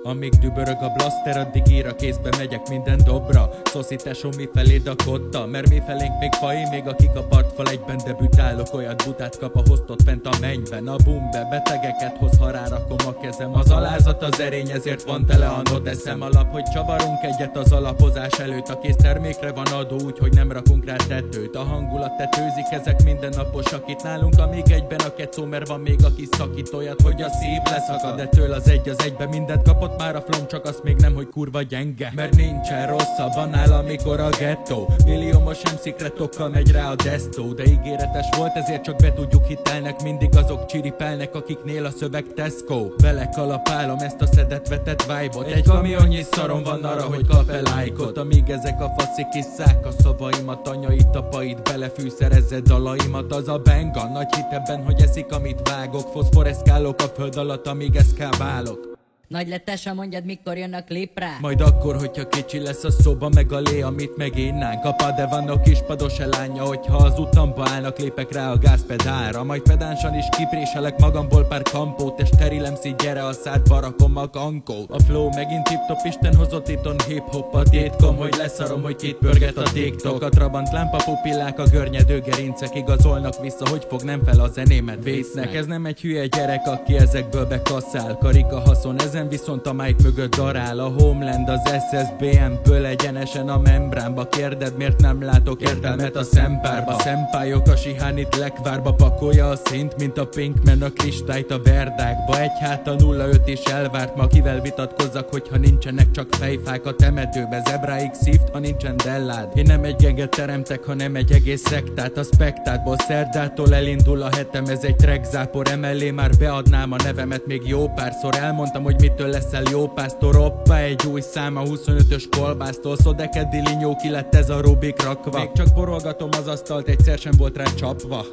Amíg dübörög a blaster, addig ír a kézbe, megyek minden dobra. Szoszi tesó, mi feléd a kotta, mert mi felénk még fai, még akik a partfal egyben debütálok. Olyat butát kap a hostot fent a mennyben. A bumbe betegeket hoz, ha rárakom a kezem. Az alázat az erény, ezért van tele a not eszem. Alap, hogy csavarunk egyet az alapozás előtt. A kész termékre van adó, úgyhogy nem rakunk rá tetőt. A hangulat tetőzik, ezek mindennaposak itt nálunk. Amíg egyben a kecó, mert van még aki szakít olyat, hogy a szív leszakad. De től az egybe mindent kapott már a flom, csak azt még nem, hogy kurva gyenge. Mert nincsen rosszabb annál, amikor a gettó milliómos MC-kretokkal megy rá a desztó. De ígéretes volt, ezért csak be tudjuk hitelnek. Mindig azok csiripelnek, akiknél a szöveg Tesco. Vele kalapálom ezt a szedett vetett vibe-ot. Egy kamionnyi szarom van arra, hogy kap-e lájkot. Amíg ezek a faszik isszák a szavaimat, anyait, apait belefűszerezze dalaimat. Az a benga, nagy hit ebben, hogy eszik, amit vágok. Foszforeszkálok a föld alatt, amíg eszkábálok. Nagy letese, mondjad, mikor jön a klip rá? Majd akkor, hogyha kicsi lesz a szoba, meg a lé, amit meginnánk. Apa, de vannak kispados elánya, hogyha az utamba állnak, lépek rá a gázpedálra. Majd pedánsan is kipréselek magamból pár kampót, és terilem gyere a szádba, rakom a kankót. A flow megint tip-top, Isten hozott itthon hip-hop. A tétkom, hogy leszarom, hogy két pörget a TikTok. A trabant lámpa pupillák, a görnyedő gerincek igazolnak vissza, hogy fog nem fel a zenémet vésznek. Ez nem egy hülye gyerek, aki ezekből bekasszál. Karika haszon, ezen viszont a mic mögött darál. A Homeland az SSBM-ből egyenesen a membránba. Kérded, miért nem látok értelmet a szempárba? Szempályok a sihánit lekvárba, pakolja a szint, mint a Pinkman a kristályt a verdákba. Egy hát a 05 is elvárt, ma kivel vitatkozzak, hogyha nincsenek csak fejfák a temetőbe. Zebráig szívt, ha nincsen dellád. Én nem egy genget teremtek, hanem egy egész szektát. A spektátból szerdától elindul a hetem, ez egy trackzápor. Emellé már beadnám a nevemet még jó párszor. Elmondtam, hogy mitől leszel jó pásztor. Hoppá, egy új szám a 25-ös kolbásztól. Szodekedi linyó, ki lett ez a Rubik rakva. Még csak borolgatom az asztalt, egyszer sem volt rá csapva.